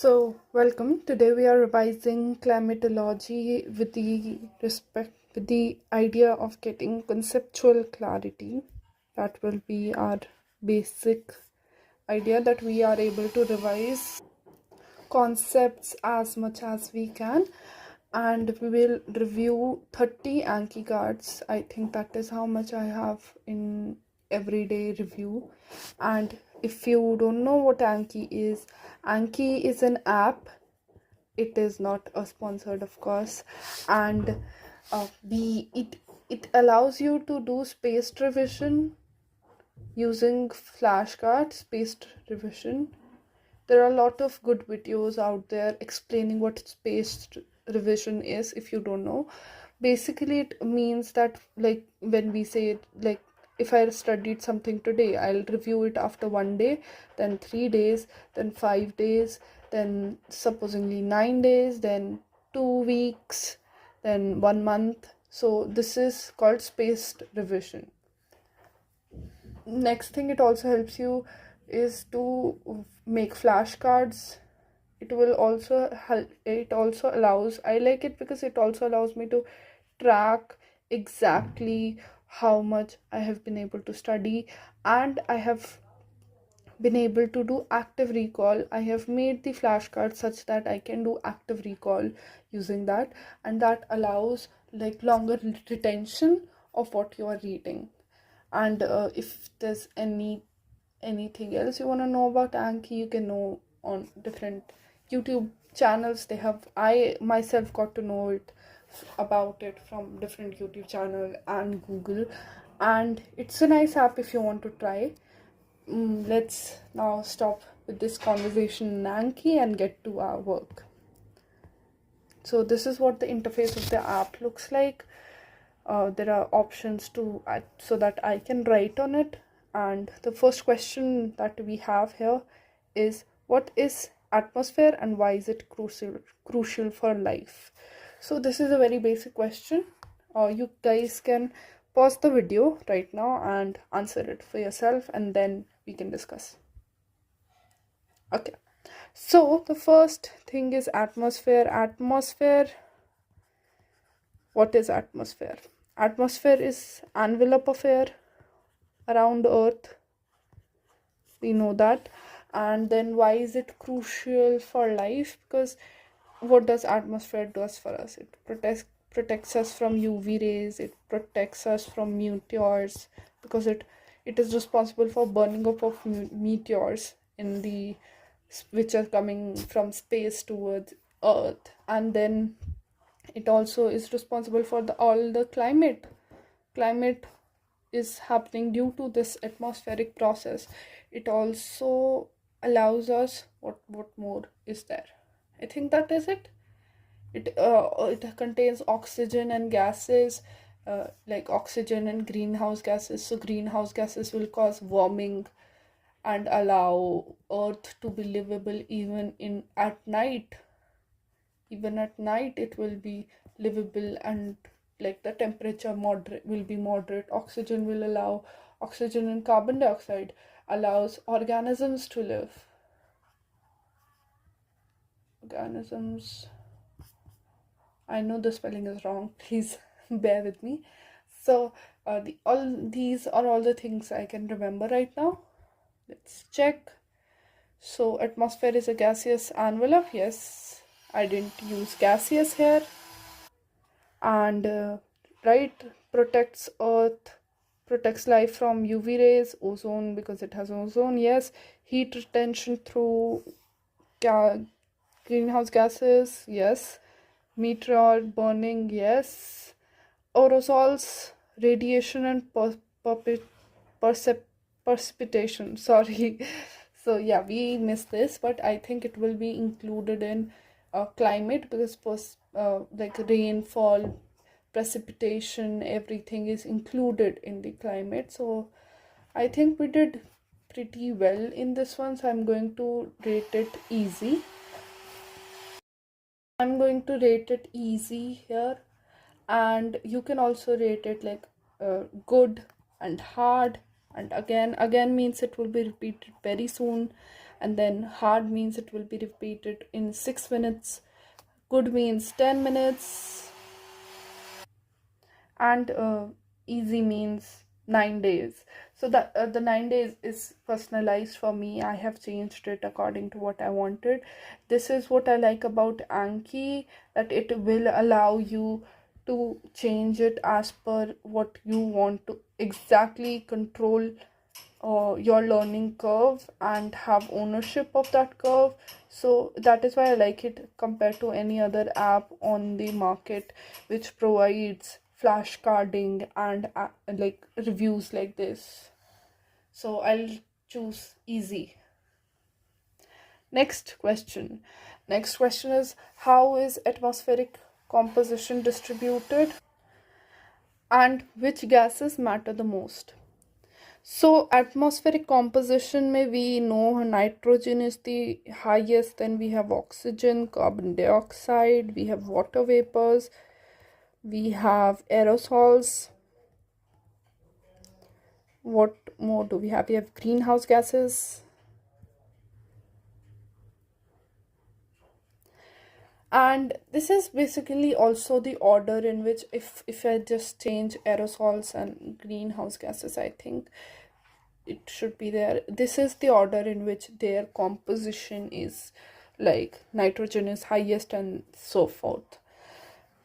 Welcome. Today we are revising climatology with the idea of getting conceptual clarity. That will be our basic idea, that we are able to revise concepts as much as we can, and we will review 30 Anki cards. I think that is how much I have in everyday review. And if you don't know what Anki is an app. It is not a sponsored, of course, and it allows you to do spaced revision using flashcards. Spaced revision, there are a lot of good videos out there explaining what spaced revision is. If you don't know, basically it means that, like, when we say it, like, if I studied something today, I'll review it after 1 day, then 3 days, then 5 days, then supposedly 9 days, then 2 weeks, then 1 month. So this is called spaced revision. Next thing it also helps you is to make flashcards. It will also help. It also allows, I like it because it also allows me to track exactly how much I have been able to study, and I have been able to do active recall. I have made the flashcards such that I can do active recall using that, and that allows like longer retention of what you are reading. And if there's anything else you want to know about Anki, you can know on different YouTube channels. I myself got to know about it from different YouTube channel and Google, and it's a nice app if you want to try. Let's now stop with this conversation in Anki and get to our work. So this is what the interface of the app looks like. There are options so that I can write on it. And the first question that we have here is, what is atmosphere and why is it crucial for life? So this is a very basic question. You guys can pause the video right now and answer it for yourself, and then we can discuss. Okay, so the first thing is atmosphere. What is atmosphere? Atmosphere is envelope of air around Earth. We know that. And then why is it crucial for life? Because what does atmosphere does for us? It protects us from UV rays. It protects us from meteors, because it is responsible for burning up of meteors which are coming from space towards Earth. And then it also is responsible for all the climate is happening due to this atmospheric process. It also allows us, what more is there? I think that is it. It contains oxygen and gases, like oxygen and greenhouse gases. So greenhouse gases will cause warming and allow Earth to be livable even at night. Even at night it will be livable, and like the temperature will be moderate. Oxygen and carbon dioxide allows organisms to live. Organisms, I know the spelling is wrong, please bear with me. So all these are all the things I can remember right now. Let's check. So atmosphere is a gaseous envelope. Yes, I didn't use gaseous here. And right, protects Earth, protects life from UV rays. Ozone, because it has ozone. Yes. Heat retention through greenhouse gases. Yes. Meteor burning. Yes. Aerosols, radiation, and precipitation. Sorry. So yeah, we missed this, but I think it will be included in climate, because like rainfall, precipitation, everything is included in the climate. So I think we did pretty well in this one, so I'm going to rate it easy. Here, and you can also rate it like good and hard, and again means it will be repeated very soon. and then hard means it will be repeated in 6 minutes, good means 10 minutes, and easy means 9 days. So the 9 days is personalized for me. I have changed it according to what I wanted. This is what I like about Anki, that it will allow you to change it as per what you want to exactly control your learning curve and have ownership of that curve. So that is why I like it compared to any other app on the market which provides flashcarding and like reviews like this. So I'll choose easy. Next question. Next question is, how is atmospheric composition distributed and which gases matter the most? So atmospheric composition may we know nitrogen is the highest, then we have oxygen, carbon dioxide, we have water vapors, we have aerosols. What more do we have? We have greenhouse gases. And this is basically also the order in which if I just change aerosols and greenhouse gases, I think it should be there. This is the order in which their composition is, like nitrogen is highest and so forth.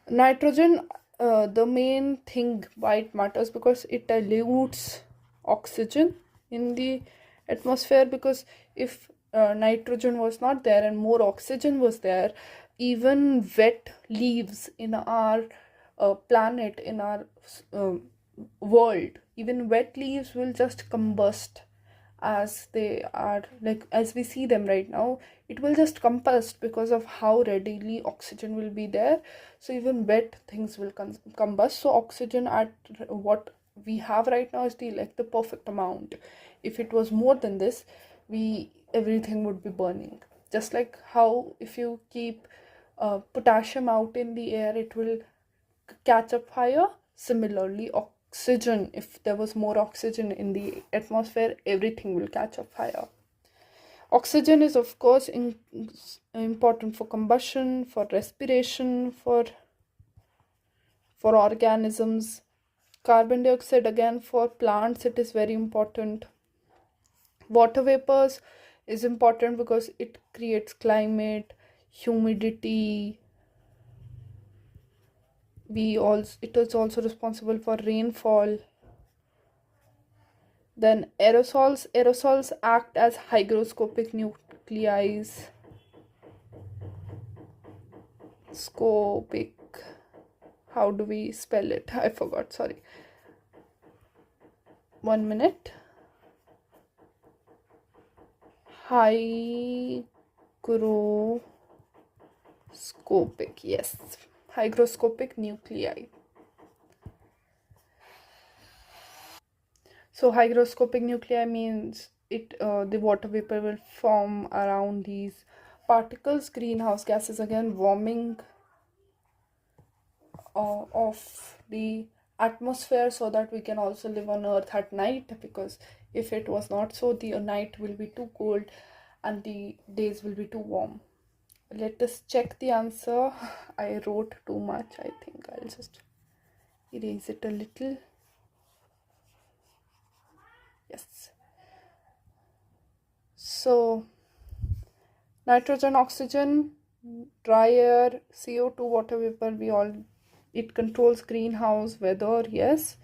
Nitrogen, the main thing why it matters, because it dilutes oxygen in the atmosphere, because if nitrogen was not there and more oxygen was there, even wet leaves in our planet, in our world, even wet leaves will just combust as they are, like as we see them right now. It will just combust because of how readily oxygen will be there. So even wet things will combust. So oxygen at what we have right now is the like the perfect amount. If it was more than this, we everything would be burning. Just like how if you keep potassium out in the air, it will catch up fire. Similarly, oxygen, if there was more oxygen in the atmosphere, everything will catch up fire. Oxygen is of course important for combustion, for respiration, for organisms. Carbon dioxide, again, for plants it is very important. Water vapors is important because it creates climate, humidity. It is also responsible for rainfall. Then aerosols act as hygroscopic nuclei. Scopic, how do we spell it? I forgot, sorry. 1 minute. Hygroscopic, yes, hygroscopic nuclei. So hygroscopic nuclei means the water vapor will form around these particles. Greenhouse gases, again, warming of the atmosphere so that we can also live on earth at night, because if it was not so, the night will be too cold and the days will be too warm. Let us check the answer. I wrote too much. I think I'll just erase it a little. Yes. So nitrogen, oxygen, dry air, CO2, water vapor, it controls greenhouse weather, yes.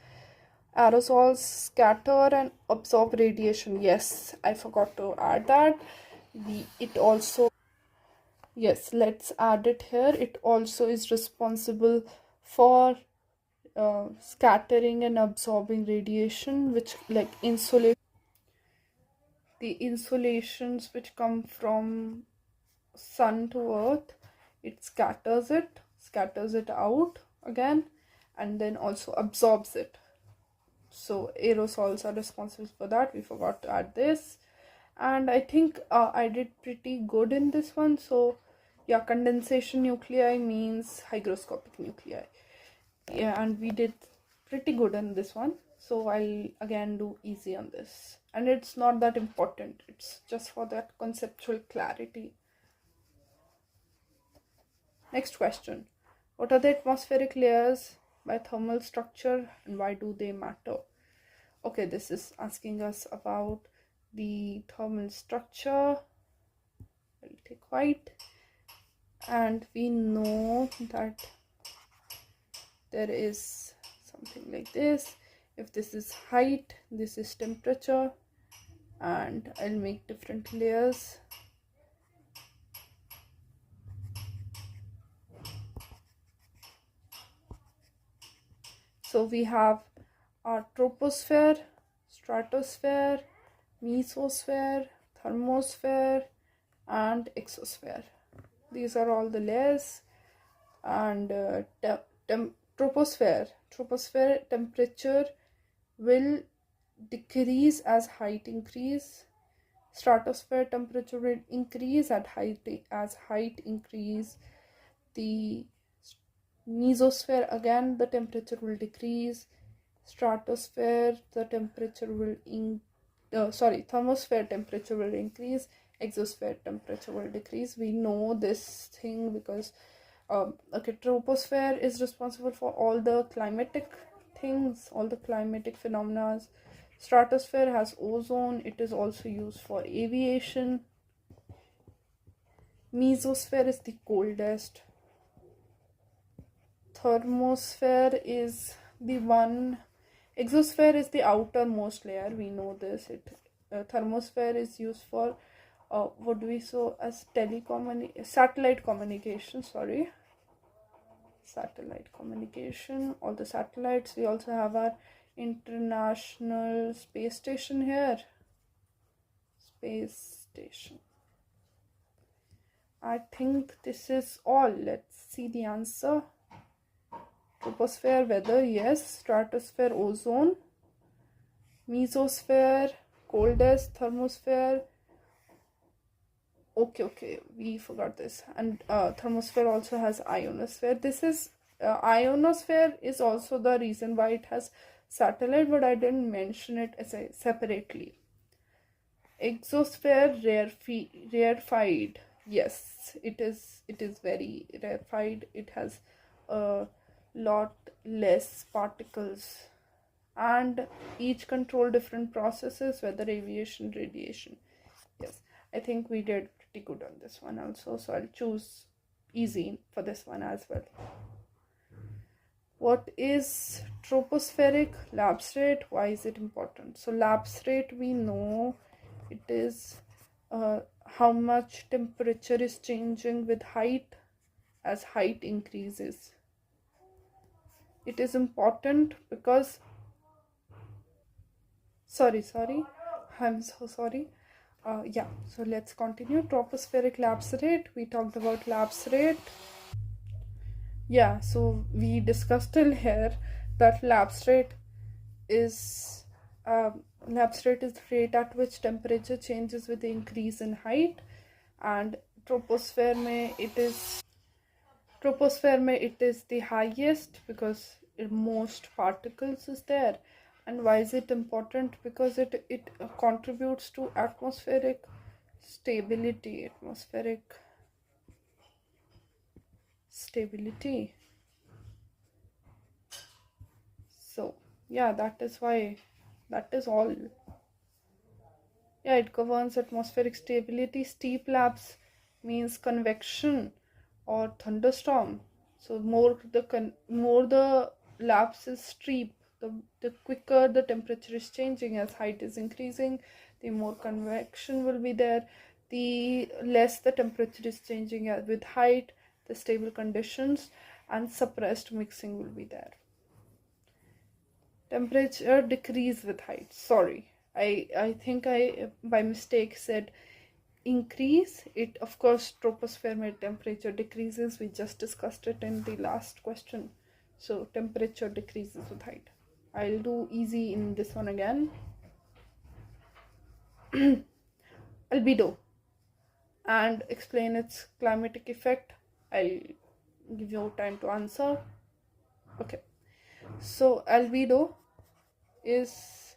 Aerosols scatter and absorb radiation, yes, I forgot to add that. It also, yes, let's add it here. It also is responsible for scattering and absorbing radiation, which like insulation, the insulations which come from sun to earth, it scatters it out again, and then also absorbs it. So aerosols are responsible for that. We forgot to add this, and I think I did pretty good in this one. So yeah, condensation nuclei means hygroscopic nuclei. Yeah, and we did pretty good in this one. So I'll again do easy on this, and it's not that important, it's just for that conceptual clarity. Next question. What are the atmospheric layers by thermal structure and why do they matter? Okay, this is asking us about the thermal structure. I'll take white, and we know that there is something like this. If this is height, this is temperature, and I'll make different layers. So we have our troposphere, stratosphere, mesosphere, thermosphere, and exosphere. These are all the layers. And troposphere temperature will decrease as height increase. Stratosphere temperature will increase at as height increase. The mesosphere, again the temperature will decrease. Stratosphere, the temperature will thermosphere temperature will increase. Exosphere temperature will decrease. We know this thing because troposphere is responsible for all the climatic things, all the climatic phenomena. Stratosphere has ozone, it is also used for aviation. Mesosphere is the coldest. Thermosphere is the one. Exosphere is the outermost layer, we know this. Thermosphere is used for what do we saw as satellite communication, satellite communication, all the satellites. We also have our International Space Station here. Space Station. I think this is all. Let's see the answer. Troposphere, weather, yes. Stratosphere, ozone. Mesosphere, coldest. Thermosphere, okay, we forgot this. And thermosphere also has ionosphere. This is ionosphere is also the reason why it has satellite, but I didn't mention it as separately. Exosphere, rarefied. Yes, it is very rarefied. It has a lot less particles, and each control different processes, weather, aviation, radiation. Yes, I think we did pretty good on this one also, so I'll choose easy for this one as well. What is tropospheric lapse rate? Why is it important? So lapse rate, we know it is how much temperature is changing with height as height increases. It is important because sorry, I'm so sorry. Yeah, so let's continue. Tropospheric lapse rate, we talked about lapse rate. Yeah, so we discussed till here that lapse rate is the rate at which temperature changes with the increase in height, and troposphere mein it is the highest because most particles is there. And why is it important? Because it contributes to atmospheric stability. So yeah, that is why, that is all. Yeah, it governs atmospheric stability. Steep lapse means convection or thunderstorm. So more the lapse is steep, the quicker the temperature is changing. As height is increasing, the more convection will be there. The less the temperature is changing with height, the stable conditions and suppressed mixing will be there. Temperature decrease with height. Sorry, I think I by mistake said increase. It, of course, troposphere temperature decreases. We just discussed it in the last question. So temperature decreases with height. I'll do easy in this one again. Albedo, and explain its climatic effect. I'll give you time to answer. Okay, so albedo is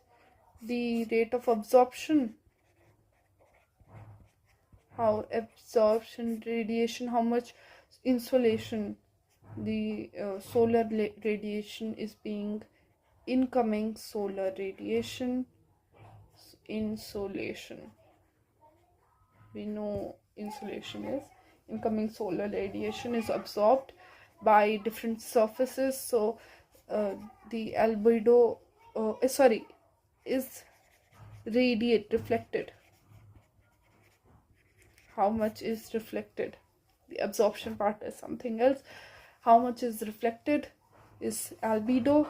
the rate of absorption. How absorption radiation, how much insolation the solar radiation is being, incoming solar radiation, insolation. We know insolation is incoming solar radiation is absorbed by different surfaces. So the albedo is reflected. How much is reflected? The absorption part is something else. How much is reflected is albedo.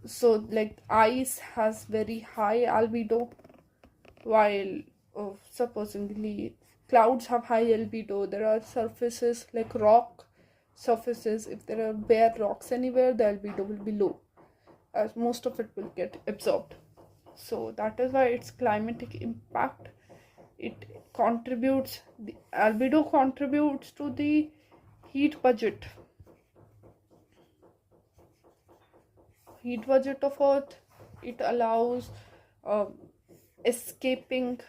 So like ice has very high albedo, while supposedly clouds have high albedo. There are surfaces like rock surfaces. If there are bare rocks anywhere, the albedo will be low, as most of it will get absorbed. So that is why its climatic impact, it contributes, the albedo contributes to the heat budget of Earth. It allows escaping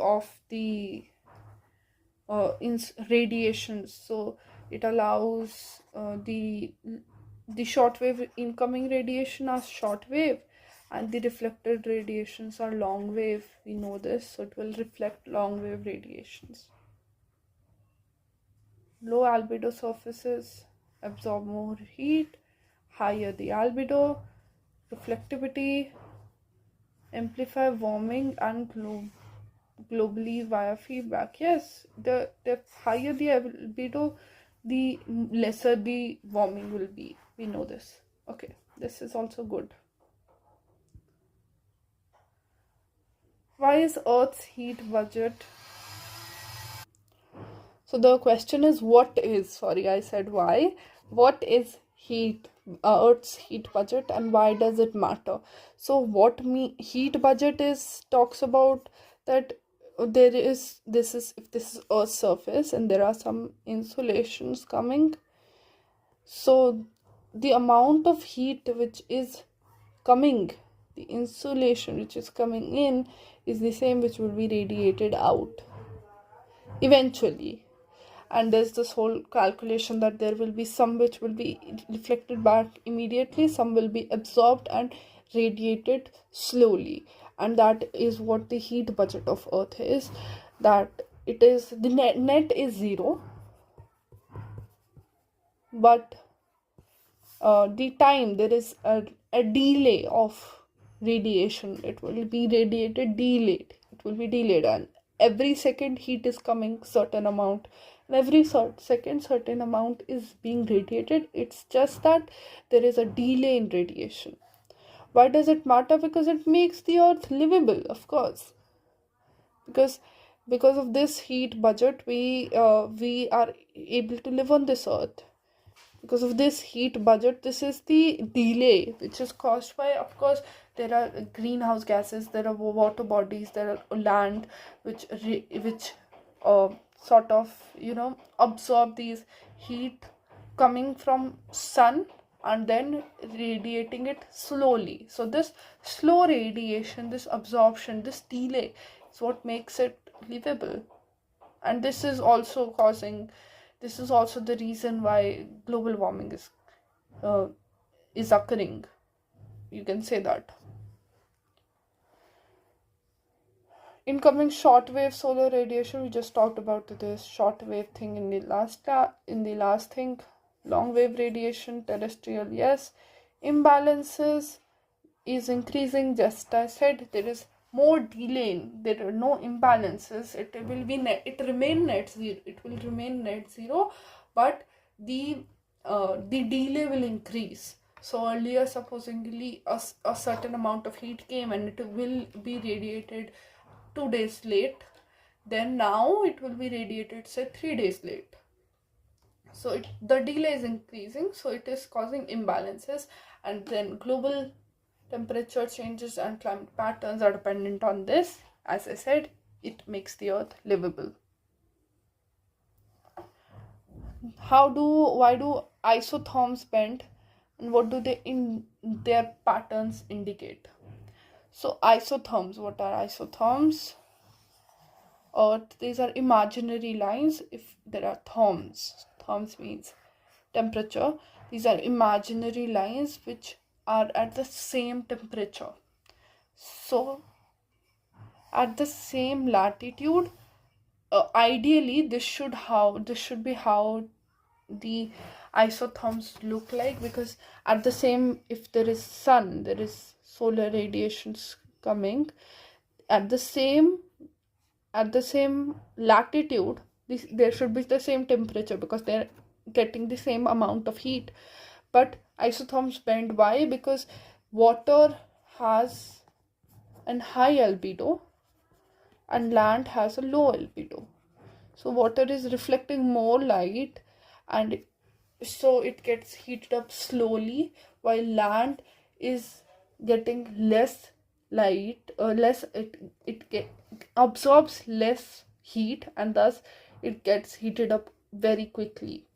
of the radiations. So it allows the shortwave incoming radiation as short wave, and the reflected radiations are long wave. We know this, so it will reflect long wave radiations. Low albedo surfaces absorb more heat. Higher the albedo, reflectivity, amplify warming and globally via feedback. Yes, the higher the albedo, the lesser the warming will be. We know this. Okay, this is also good. Why is Earth's heat budget? So the question is, what is, sorry, I said why. What is Earth's heat budget, and why does it matter? So what heat budget is, talks about that if this is Earth's surface and there are some insulations coming, so the amount of heat which is coming, the insulation which is coming in, is the same which will be radiated out eventually. And there's this whole calculation that there will be some which will be reflected back immediately, some will be absorbed and radiated slowly, and that is what the heat budget of Earth is. That it is, the net is zero, but the time, there is a delay of radiation. It will be radiated delayed, it will be delayed, and every second heat is coming certain amount, and every second certain amount is being radiated. It's just that there is a delay in radiation. Why does it matter? Because it makes the Earth livable, of course. Because of this heat budget, we are able to live on this Earth. Because of this heat budget, this is the delay which is caused by, of course, there are greenhouse gases, there are water bodies, there are land which sort of absorb these heat coming from sun and then radiating it slowly. So this slow radiation, this absorption, this delay is what makes it livable. And this is also the reason why global warming is occurring. You can say that. Incoming shortwave solar radiation, we just talked about this shortwave thing in the last thing. Long wave radiation, terrestrial, yes. Imbalances is increasing, just I said. There is more delay, there are no imbalances. It will remain net zero, but the delay will increase. So earlier, supposedly a certain amount of heat came and it will be radiated 2 days late, then now it will be radiated, say, 3 days late. So the delay is increasing, so it is causing imbalances, and then global temperature changes and climate patterns are dependent on this. As I said, it makes the Earth livable. why do isotherms bend, and what do they in their patterns indicate? So isotherms, what are isotherms? These are imaginary lines. If there are therms means temperature. These are imaginary lines which are at the same temperature. So at the same latitude, ideally this should be how the isotherms look like, because at the same, if there is sun, there is solar radiations coming at the same latitude, there should be the same temperature because they're getting the same amount of heat. But isotherms bend. Why? Because water has an high albedo and land has a low albedo. So water is reflecting more light, and so it gets heated up slowly, while land is getting less light, less absorbs less heat, and thus it gets heated up very quickly.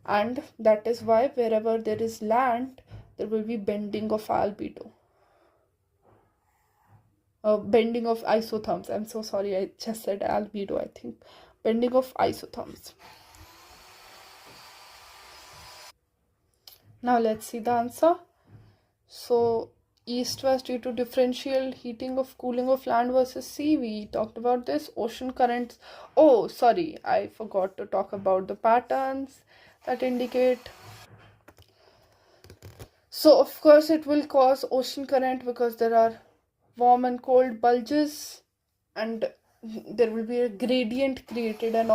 And that is why wherever there is land, there will be bending of albedo, bending of isotherms. I'm so sorry, I just said albedo, I think. Bending of isotherms. Now let's see the answer. So east-west due to differential heating of cooling of land versus sea. We talked about this. Ocean currents. Oh, sorry, I forgot to talk about the patterns that indicate. So of course it will cause ocean current because there are warm and cold bulges, and there will be a gradient created, and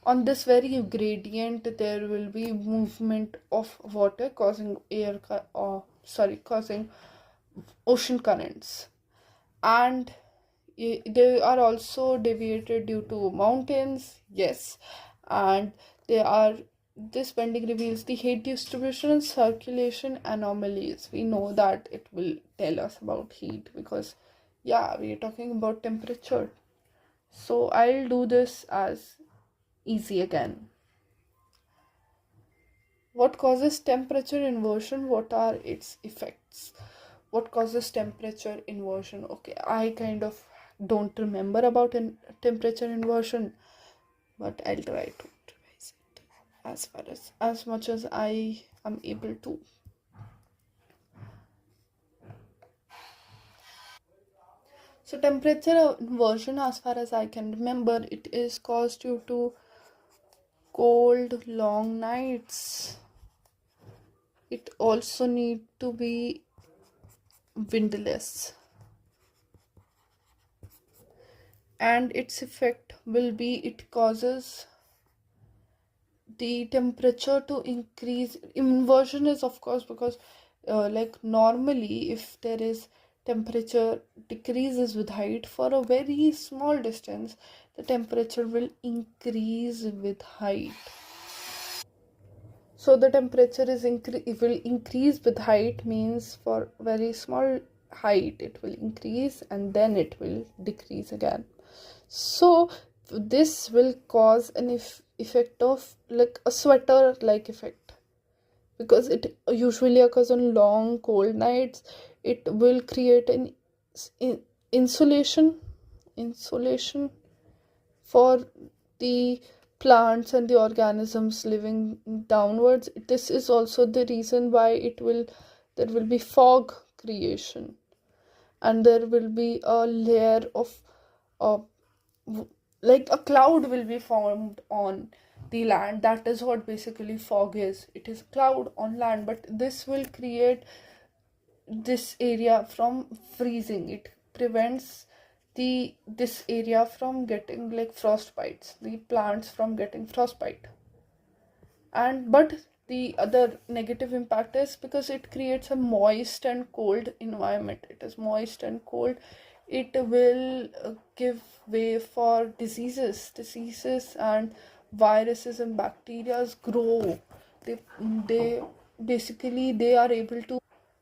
on this very gradient there will be movement of water causing causing ocean currents. And they are also deviated due to mountains, yes. And they are this bending reveals the heat distribution and circulation anomalies. We know that it will tell us about heat because, yeah, we are talking about temperature. So I'll do this as easy again. What causes temperature inversion? What are its effects? What causes temperature inversion? Okay, I kind of don't remember about temperature inversion, but I'll try to revise it as much as I am able to. So temperature inversion, as far as I can remember, it is caused due to cold long nights. It also need to be windless, and its effect will be it causes the temperature to increase. Inversion is of course because like normally if there is temperature decreases with height for a very small distance, the temperature will increase with height. So the temperature it will increase with height means for very small height it will increase and then it will decrease again. So this will cause an effect of like a sweater like effect, because it usually occurs on long cold nights. It will create an insulation for the plants and the organisms living downwards. This is also the reason why there will be fog creation, and there will be a layer of uh, like a cloud will be formed on the land. That is what basically fog is. It is cloud on land, but this will create this area from freezing. It prevents this area from getting like frostbites, the plants from getting frostbite. And but the other negative impact is because it creates a moist and cold environment. It is moist and cold. It will give way for diseases and viruses and bacteria grow. They basically they are able to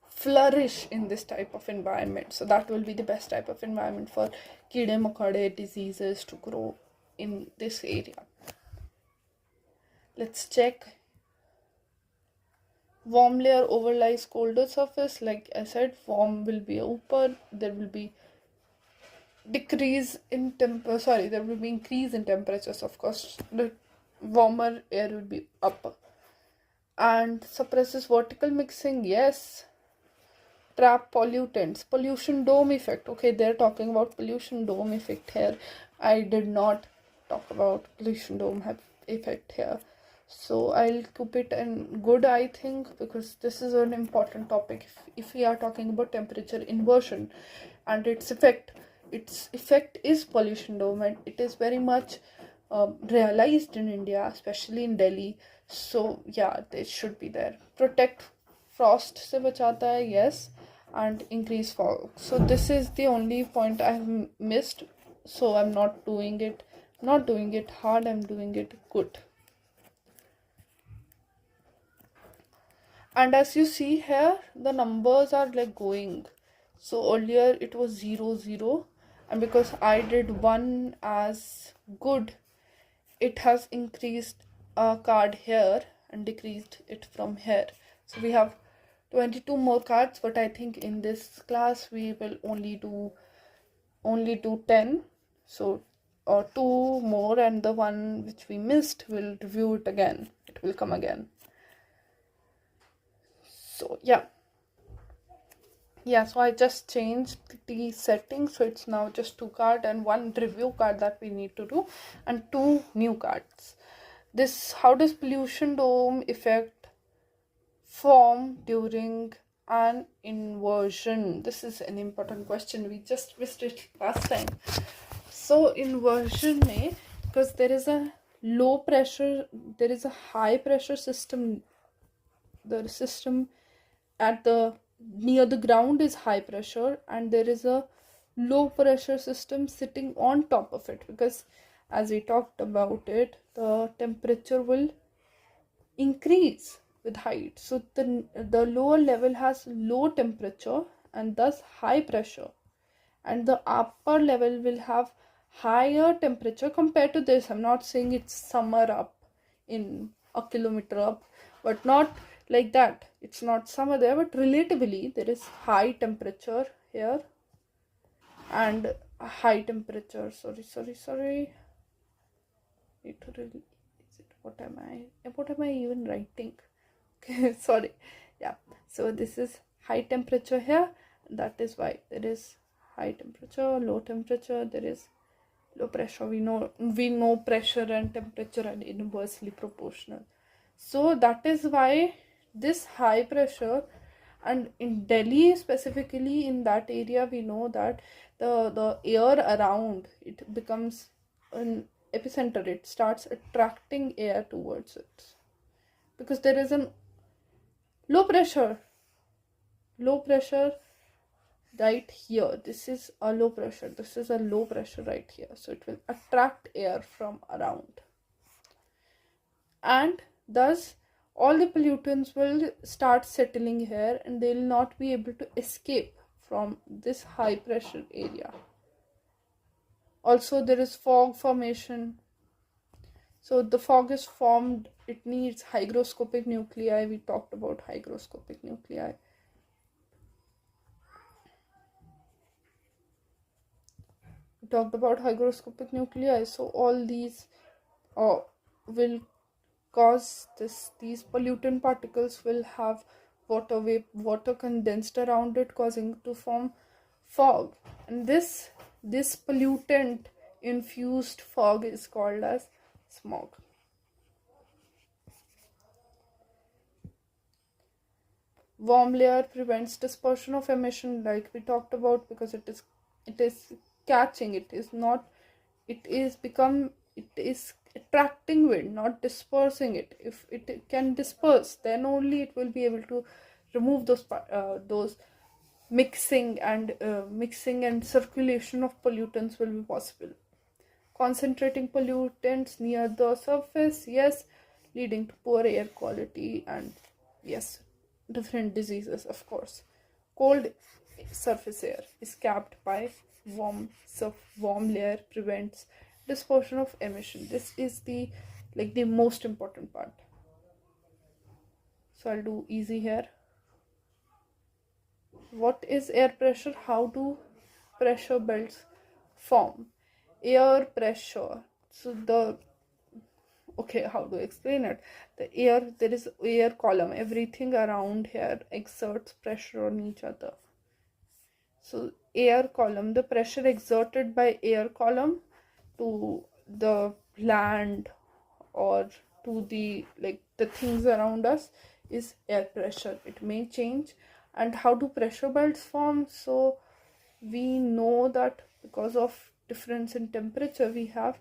flourish in this type of environment. So that will be the best type of environment for kide makade diseases to grow in this area. Let's check. Warm layer overlies colder surface. Like I said, warm will be upper, there will be there will be increase in temperatures, of course. The warmer air will be upper. And suppresses vertical mixing, yes. Trap pollutants, pollution dome effect. Okay, they're talking about pollution dome effect here. I did not talk about pollution dome effect here, so I'll keep it in good, I think, because this is an important topic. If we are talking about temperature inversion and its effect is pollution dome, and it is very much realized in India, especially in Delhi. So yeah, it should be there. Protect frost se bachata hai, yes, and increase fog. So this is the only point I have missed. So I'm not doing it hard, I'm doing it good. And as you see here, the numbers are like going. So earlier it was 0 0, and because I did 1 as good, it has increased a card here and decreased it from here. So we have 22 more cards, but I think in this class we will only do 10. So or 2 more, and the one which we missed, we'll review it again. It will come again. So yeah, so I just changed the settings, so it's now just 2 cards and 1 review card that we need to do, and 2 new cards. How does pollution dome effect form during an inversion? This is an important question, we just missed it last time. So inversion may, because there is a high pressure system, the system at the near the ground is high pressure, and there is a low pressure system sitting on top of it, because as we talked about it, the temperature will increase with height. So the lower level has low temperature and thus high pressure, and the upper level will have higher temperature compared to this. I'm not saying it's summer up in a kilometer up, but not like that. It's not summer there, but relatively there is high temperature here and high temperature. Sorry. What am I even writing? Okay, sorry. Yeah. So this is high temperature here. That is why there is high temperature, low temperature, there is low pressure. We know pressure and temperature are inversely proportional. So that is why this high pressure, and in Delhi specifically, in that area, we know that the air around it becomes an epicenter. It starts attracting air towards it because there is a low pressure right here. This is a low pressure right here, so it will attract air from around, and thus all the pollutants will start settling here, and they will not be able to escape from this high pressure area. Also there is fog formation. So the fog is formed, it needs hygroscopic nuclei. We talked about hygroscopic nuclei. So all these will cause these pollutant particles will have water condensed around it, causing to form fog, and this pollutant infused fog is called as smog. Warm layer prevents dispersion of emission, like we talked about, because it is catching, it is attracting wind, not dispersing it. If it can disperse, then only it will be able to remove those mixing and circulation of pollutants will be possible. Concentrating pollutants near the surface, yes, leading to poor air quality and yes, different diseases, of course. Cold surface air is capped by warm layer, prevents dispersion of emission. This is the like the most important part. So I'll do easy here. What is air pressure? How do pressure belts form? Air pressure. So how to explain it? There is air column. Everything around here exerts pressure on each other. So air column, the pressure exerted by air column to the land or to the things around us is air pressure. It may change. And how do pressure belts form? So we know that because of difference in temperature, we have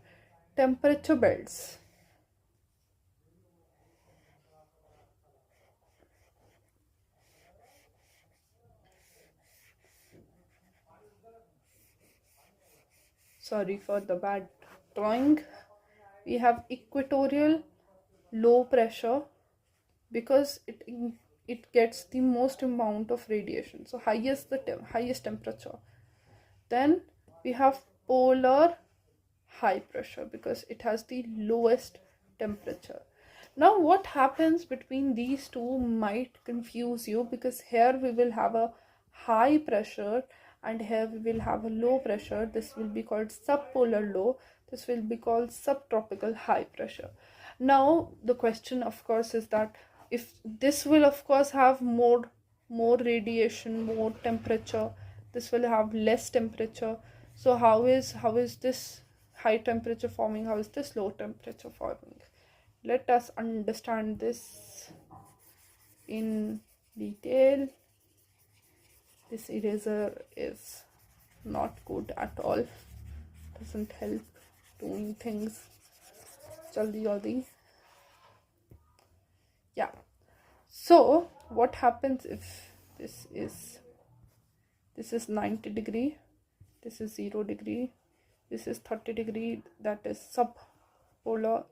temperature belts. Sorry for the bad drawing. We have equatorial low pressure because it gets the most amount of radiation, so highest temperature. Then we have polar high pressure because it has the lowest temperature. Now what happens between these two might confuse you, because here we will have a high pressure and here we will have a low pressure. This will be called subpolar low, this will be called subtropical high pressure. Now the question of course is that if this will of course have more radiation, more temperature, this will have less temperature. So how is this high temperature forming? How is this low temperature forming? Let us understand this in detail. This eraser is not good at all, doesn't help doing things jaldi. Yeah, so what happens if this is 90 degree, this is 0 degree, this is 30 degree, that is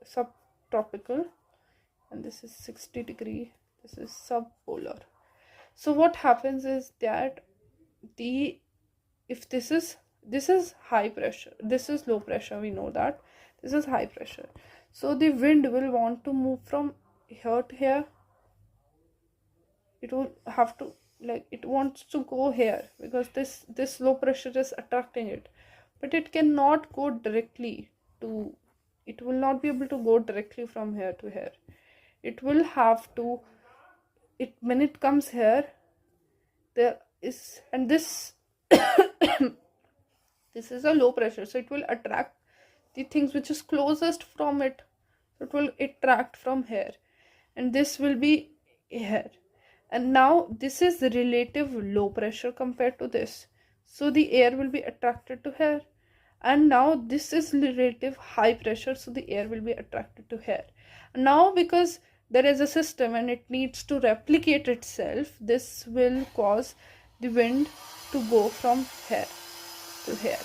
subtropical, and this is 60 degree, this is subpolar. So what happens is that if this is high pressure, this is low pressure, we know that this is high pressure, so the wind will want to move from here to here. It will have to, it wants to go here because this low pressure is attracting it, but it cannot go directly to, it will not be able to go directly from here to here. It will have to, when it comes here, there is, and this this is a low pressure, so it will attract the things which is closest from it, so it will attract from here, and this will be here. And now this is relative low pressure compared to this, so the air will be attracted to here. And now this is relative high pressure, so the air will be attracted to here. Now because there is a system and it needs to replicate itself, this will cause the wind to go from here to here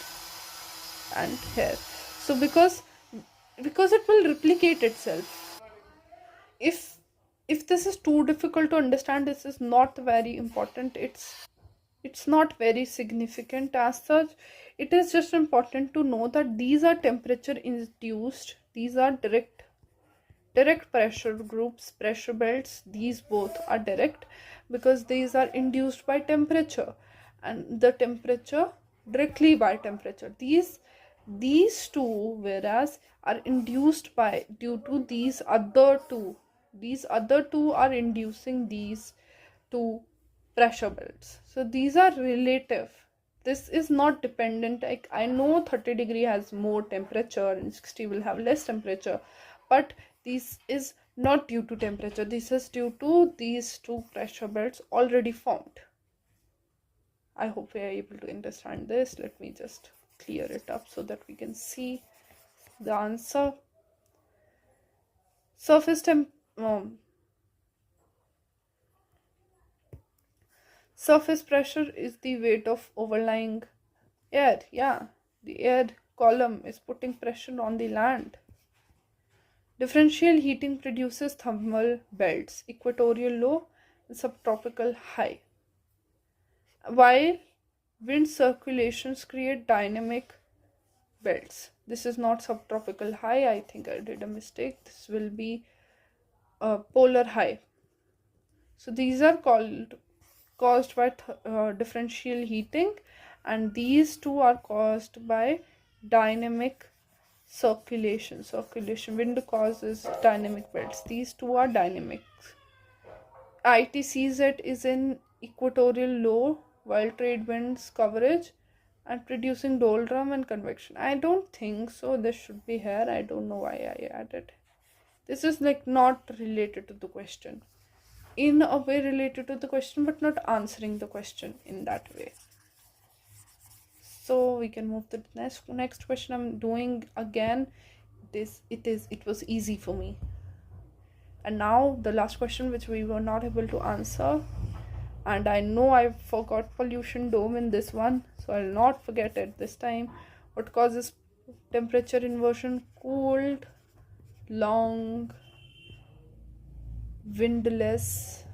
and here. So because it will replicate itself. If this is too difficult to understand, this is not very important, it's not very significant as such. It is just important to know that these are temperature induced, these are direct pressure groups, pressure belts. These both are direct because these are induced by temperature, and the temperature directly by temperature. These two, whereas, are induced by, due to these other two. These other two are inducing these two pressure belts. So these are relative. This is not dependent. Like, I know 30 degree has more temperature and 60 will have less temperature, but this is not due to temperature. This is due to these two pressure belts already formed. I hope we are able to understand this. Let me just clear it up so that we can see the answer. Surface pressure is the weight of overlying air. Yeah, the air column is putting pressure on the land. Differential heating produces thermal belts, equatorial low and subtropical high, while wind circulations create dynamic belts. This is not subtropical high. I think I did a mistake. This will be a polar high. So these are caused by differential heating, and these two are caused by dynamic circulation. Wind causes dynamic belts. These two are dynamic. ITCZ is in equatorial low, while trade winds coverage and producing doldrum and convection. I don't think so. This should be here. I don't know why I added. This is like not related to the question. In a way related to the question, but not answering the question in that way. So we can move to the next question. I'm doing again. It was easy for me. And now the last question, which we were not able to answer, and I know I forgot pollution dome in this one, so I'll not forget it this time. What causes temperature inversion? Cold, long, windless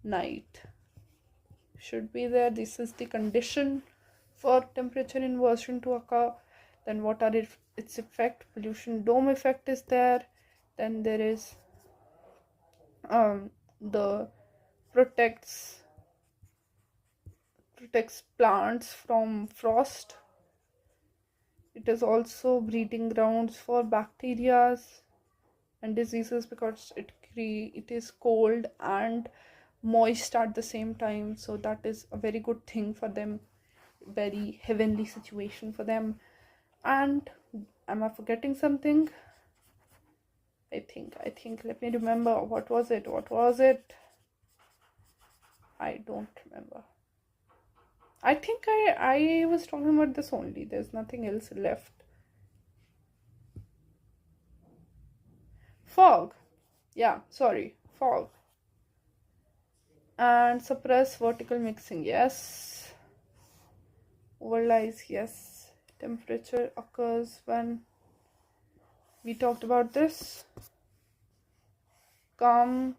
night should be there. This is the condition for temperature inversion to occur. Then what are its effect? Pollution dome effect is there. Then there is the protects plants from frost. It is also breeding grounds for bacteria and diseases because it is cold and moist at the same time, so that is a very good thing for them, very heavenly situation for them. And am I forgetting something? I think let me remember. What was it? I don't remember. I think I was talking about this only. There's nothing else left. Fog. Yeah, sorry. Fog. And suppress vertical mixing. Yes. Overlies. Yes. Temperature occurs when we talked about this. Calm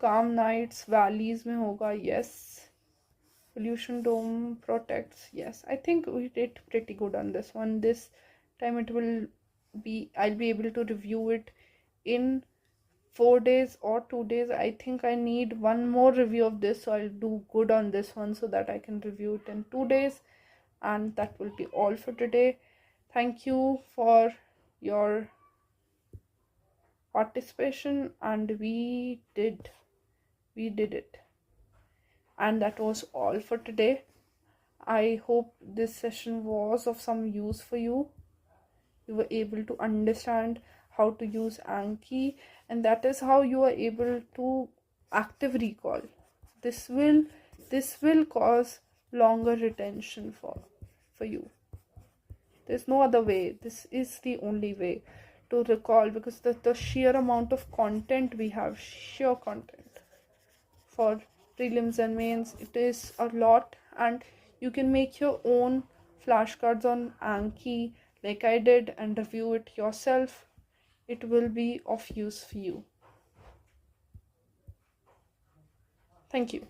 nights, valleys में होगा. Yes. Pollution dome protects. Yes, I think we did pretty good on this one. This time I'll be able to review it in 4 days or 2 days. I think I need one more review of this, so I'll do good on this one so that I can review it in 2 days. And that will be all for today. Thank you for your participation, and we did it. And that was all for today. I hope this session was of some use for you. You were able to understand how to use Anki, and that is how you are able to active recall. This will cause longer retention for you. There's no other way. This is the only way to recall, because the sheer amount of content we have, sheer content for prelims and mains, it is a lot. And you can make your own flashcards on Anki like I did and review it yourself. It will be of use for you. Thank you.